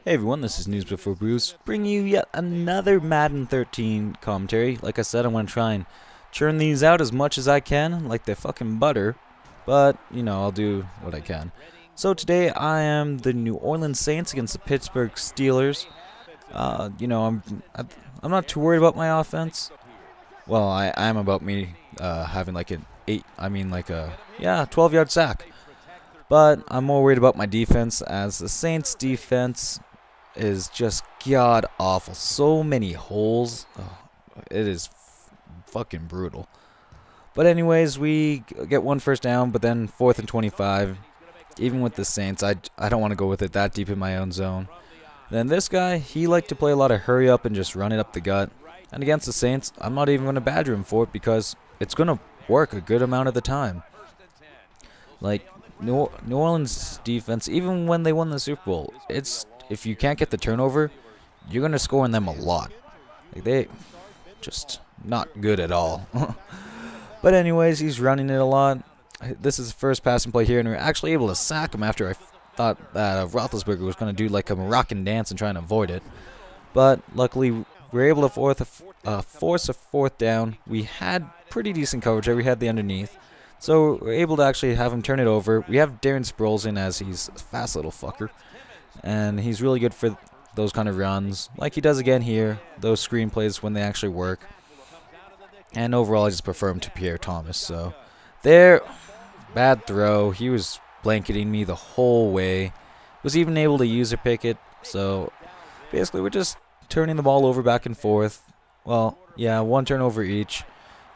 Hey everyone, this is NoobsbeforeBoobs, bringing you yet another Madden 13 commentary. Like I said, I'm going to try and churn these out as much as I can, like they're fucking butter. But, you know, I'll do what I can. So today I am the New Orleans Saints against the Pittsburgh Steelers. I'm not too worried about my offense. Well, I am about me having like an 12-yard sack. But I'm more worried about my defense, as the Saints defense is just god awful. So many holes. Oh, it is fucking brutal. But anyways, we get one first down, but then 4th and 25. Even with the Saints, I don't want to go with it that deep in my own zone. Then this guy, he liked to play a lot of hurry up and just run it up the gut. And against the Saints, I'm not even going to badger him for it because it's going to work a good amount of the time. Like, New Orleans defense, even when they won the Super Bowl, if you can't get the turnover, you're going to score on them a lot. Like, they just not good at all. But anyways, he's running it a lot. This is the first passing play here, and we're actually able to sack him after I thought that Roethlisberger was going to do like a Moroccan dance and try and avoid it. But luckily, we're able to force a fourth down. We had pretty decent coverage there. We had the underneath. So we're able to actually have him turn it over. We have Darren Sproles in, as he's a fast little fucker. And he's really good for those kind of runs, like he does again here, those screen plays when they actually work. And overall, I just prefer him to Pierre Thomas. So there, bad throw. He was blanketing me the whole way. Was even able to user pick it. So basically, we're just turning the ball over back and forth. Well, yeah, one turnover each.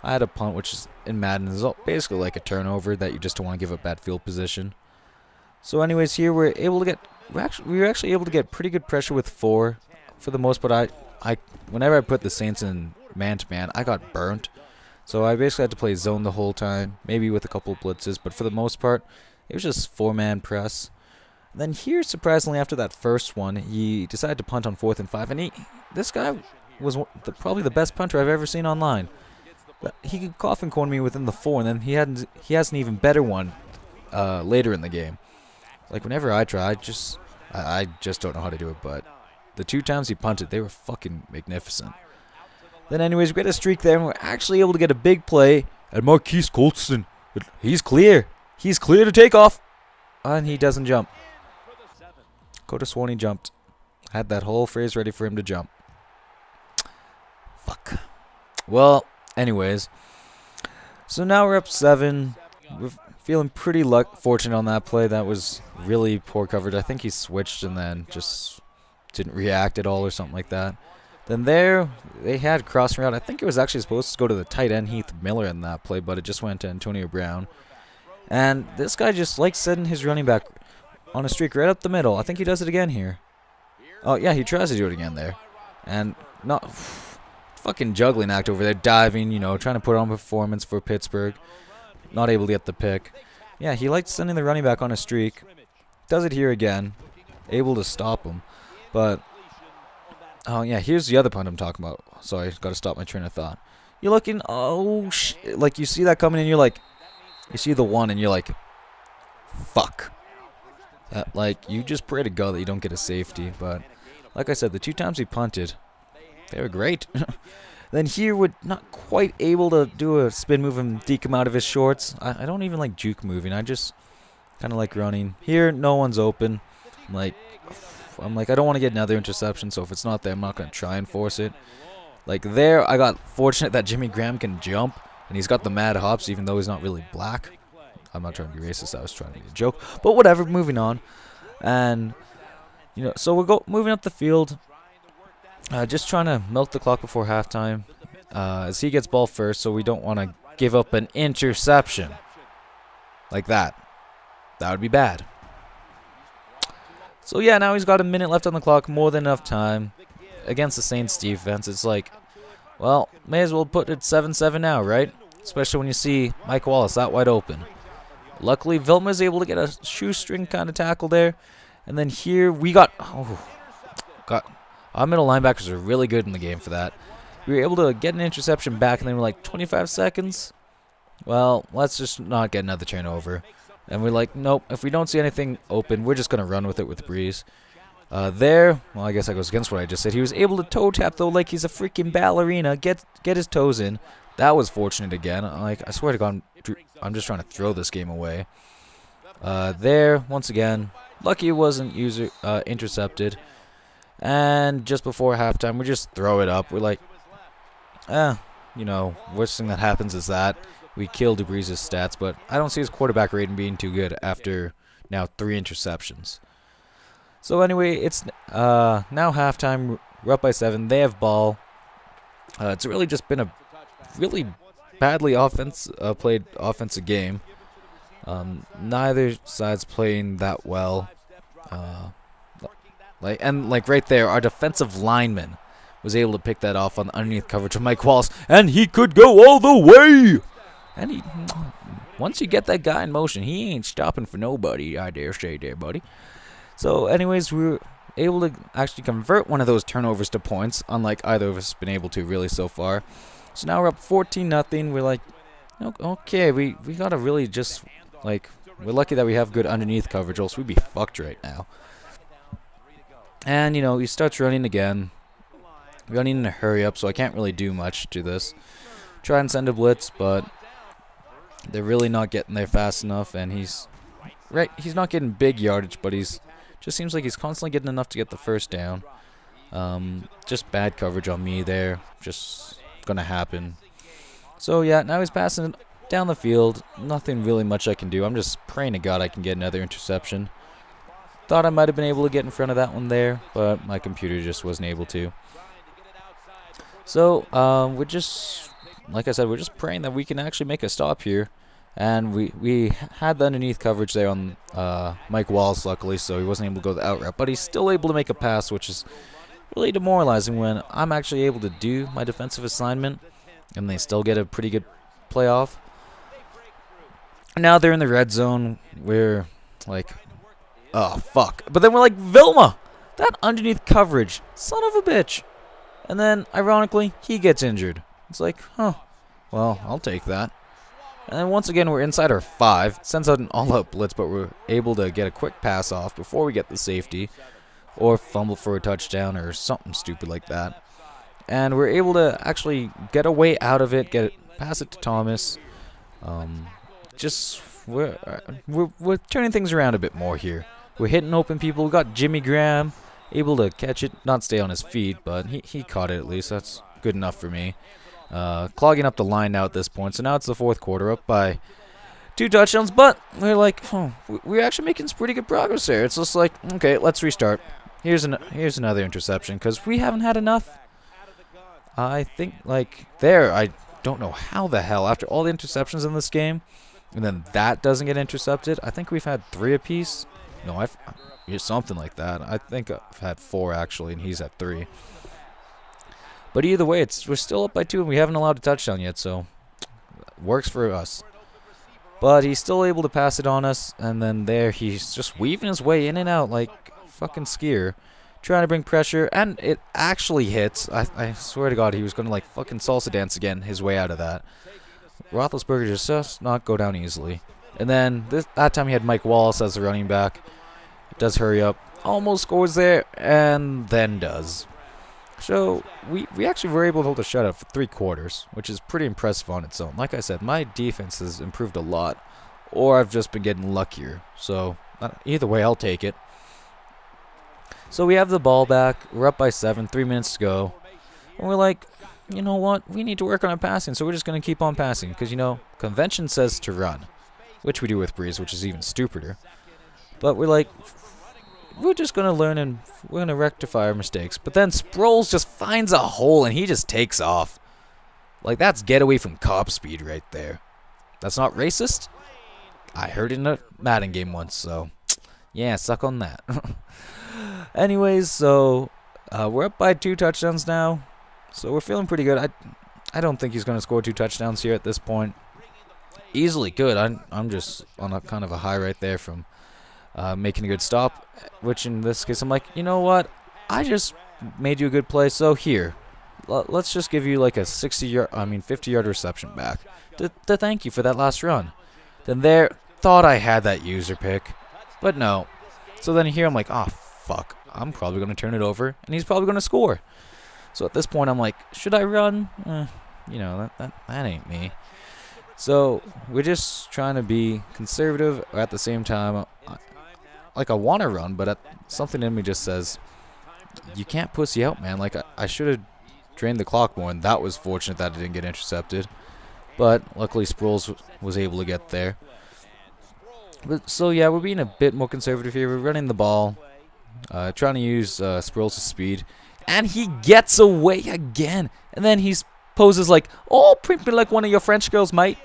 I had a punt, which is in Madden is basically like a turnover that you just don't want to give up bad field position. So anyways, here we were actually able to get pretty good pressure with 4 for the most part. Whenever I put the Saints in man-to-man, I got burnt. So I basically had to play zone the whole time, maybe with a couple of blitzes, but for the most part, it was just 4-man press. And then here, surprisingly, after that first one, he decided to punt on 4th and 5, and this guy was probably the best punter I've ever seen online. But he could coffin corner me within the 4, and then he has an even better one later in the game. Like, whenever I try, I just don't know how to do it, but the 2 times he punted, they were fucking magnificent. Then anyways, we get a streak there, and we're actually able to get a big play. And Marquise Colston, he's clear. He's clear to take off. And he doesn't jump. Could have sworn he jumped. Had that whole phrase ready for him to jump. Fuck. Well, anyways. So now we're up 7. We're feeling pretty fortunate on that play. That was really poor coverage. I think he switched and then just didn't react at all or something like that. Then there, they had crossing route. I think it was actually supposed to go to the tight end, Heath Miller, in that play, but it just went to Antonio Brown. And this guy just likes setting his running back on a streak right up the middle. I think he does it again here. Oh, yeah, he tries to do it again there. And not fucking juggling act over there, diving, trying to put on performance for Pittsburgh. Not able to get the pick. Yeah, he likes sending the running back on a streak. Does it here again. Able to stop him. But, oh yeah, here's the other punt I'm talking about. Sorry, got to stop my train of thought. You're looking, oh shit. Like, you see that coming and you're like, you see the one and you're like, fuck. Like, you just pray to God that you don't get a safety. But, like I said, the 2 times he punted, they were great. Then here, we're not quite able to do a spin move and deke him out of his shorts. I don't even like juke moving. I just kind of like running. Here, no one's open. I'm like, I don't want to get another interception, so if it's not there, I'm not going to try and force it. Like there, I got fortunate that Jimmy Graham can jump, and he's got the mad hops, even though he's not really black. I'm not trying to be racist. I was trying to be a joke. But whatever, moving on. And, so we're moving up the field. Just trying to milk the clock before halftime, as he gets ball first, so we don't want to give up an interception like that. That would be bad. So yeah, now he's got a minute left on the clock, more than enough time against the Saints defense. It's like, well, may as well put it 7-7 now, right? Especially when you see Mike Wallace that wide open. Luckily, Vilma's able to get a shoestring kind of tackle there, and then here we got our middle linebackers are really good in the game for that. We were able to get an interception back, and then we're like 25 seconds. Well, let's just not get another turnover. And we're like, nope, if we don't see anything open, we're just going to run with it with Breeze. There, well, I guess that goes against what I just said. He was able to toe tap though, like he's a freaking ballerina. Get his toes in. That was fortunate again. Like, I swear to God, I'm just trying to throw this game away. There, once again, lucky it wasn't intercepted. And just before halftime, we just throw it up. We're like, you know, worst thing that happens is that we kill DeBreeze's stats, but I don't see his quarterback rating being too good after now 3 interceptions. So anyway, it's now halftime. We're up by 7. They have ball. It's really just been a really badly played offensive game. Neither side's playing that well. Like right there, our defensive lineman was able to pick that off on the underneath coverage of Mike Wallace, and he could go all the way. And once you get that guy in motion, he ain't stopping for nobody, I dare say there, buddy. So anyways, we were able to actually convert one of those turnovers to points, unlike either of us has been able to really so far. So now we're up 14-0. We're like, okay, we gotta really just, like, we're lucky that we have good underneath coverage, else we'd be fucked right now. And, you know, he starts running again. Running in a hurry up, so I can't really do much to this. Try and send a blitz, but they're really not getting there fast enough, and he's not getting big yardage, but just seems like he's constantly getting enough to get the first down. Just bad coverage on me there. Just gonna happen. So yeah, now he's passing down the field. Nothing really much I can do. I'm just praying to God I can get another interception. Thought I might have been able to get in front of that one there, but my computer just wasn't able to. So, we're just, like I said, we're just praying that we can actually make a stop here. And we had the underneath coverage there on Mike Wallace, luckily, so he wasn't able to go the out route. But he's still able to make a pass, which is really demoralizing when I'm actually able to do my defensive assignment, and they still get a pretty good playoff. Now they're in the red zone. We're like, oh, fuck. But then we're like, Vilma! That underneath coverage, son of a bitch. And then, ironically, he gets injured. It's like, huh, well, I'll take that. And then once again, we're inside our 5. Sends out an all-out blitz, but we're able to get a quick pass off before we get the safety. Or fumble for a touchdown or something stupid like that. And we're able to actually get a way out of it, pass it to Thomas. We're turning things around a bit more here. We're hitting open people. We got Jimmy Graham able to catch it, not stay on his feet, but he caught it at least. That's good enough for me. Clogging up the line now at this point. So now it's the 4th quarter, up by 2 touchdowns. But we're like, we're actually making some pretty good progress there. It's just like, okay, let's restart. Here's another interception because we haven't had enough. I think like there, I don't know how the hell after all the interceptions in this game, and then that doesn't get intercepted. I think we've had 3 apiece. No, something like that. I think I've had 4 actually, and he's at 3. But either way, we're still up by 2, and we haven't allowed a touchdown yet, so works for us. But he's still able to pass it on us, and then there he's just weaving his way in and out like fucking skier, trying to bring pressure, and it actually hits. I swear to God, he was going to like fucking salsa dance again his way out of that. Roethlisberger just does not go down easily. And then that time he had Mike Wallace as the running back. Does hurry up, almost scores there, and then does. So we actually were able to hold a shutout for 3 quarters, which is pretty impressive on its own. Like I said, my defense has improved a lot, or I've just been getting luckier. So either way, I'll take it. So we have the ball back. We're up by 7, 3 minutes to go. And we're like, you know what? We need to work on our passing, so we're just going to keep on passing. Because, you know, convention says to run, which we do with Breeze, which is even stupider. But we're like, we're just going to learn and we're going to rectify our mistakes. But then Sproles just finds a hole and he just takes off. Like, that's get away from cop speed right there. That's not racist? I heard it in a Madden game once, so yeah, suck on that. Anyways, so we're up by 2 touchdowns now. So we're feeling pretty good. I don't think he's going to score 2 touchdowns here at this point. Easily could. I'm just on a kind of a high right there from making a good stop, which in this case I'm like, you know what? I just made you a good play, so here. Let's just give you like a 50-yard reception back to thank you for that last run. Then there, thought I had that user pick, but no. So then here I'm like, oh fuck. I'm probably going to turn it over, and he's probably going to score. So at this point, I'm like, should I run? You know, that ain't me. So we're just trying to be conservative. At the same time, I want to run, but something in me just says, you can't pussy out, man. Like, I should have drained the clock more, and that was fortunate that it didn't get intercepted. But luckily, Sproles was able to get there. But, so yeah, we're being a bit more conservative here. We're running the ball, trying to use Sproles' speed, and he gets away again. And then he poses like, "Oh, print me like one of your French girls, mate."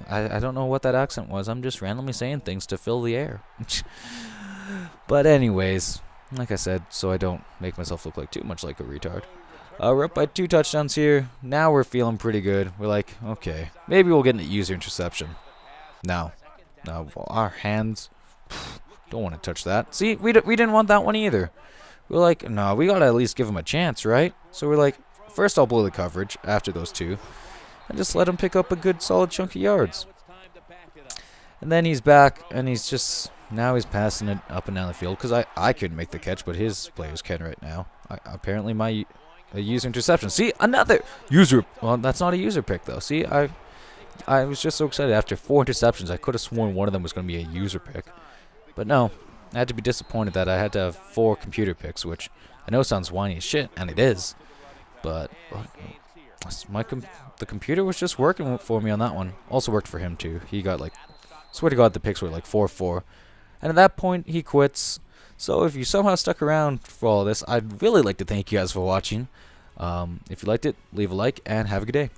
I don't know what that accent was. I'm just randomly saying things to fill the air. But anyways, like I said, so I don't make myself look like too much like a retard. We're up by 2 touchdowns here. Now we're feeling pretty good. We're like, okay, maybe we'll get a user interception. No, our hands, don't want to touch that. See, we didn't want that one either. We're like, no, we gotta at least give him a chance, right? So we're like, first I'll blow the coverage after those 2, and just let him pick up a good solid chunk of yards. And then he's back, and now he's passing it up and down the field, because I couldn't make the catch, but his players can right now. Apparently my user interception. See, another user. Well, that's not a user pick, though. See, I was just so excited. After 4 interceptions, I could have sworn one of them was going to be a user pick. But no, I had to be disappointed that I had to have 4 computer picks, which I know sounds whiny as shit, and it is. But the computer was just working for me on that one. Also worked for him, too. He got, like, swear to God, the picks were, like, 4-4. And at that point, he quits. So if you somehow stuck around for all this, I'd really like to thank you guys for watching. If you liked it, leave a like, and have a good day.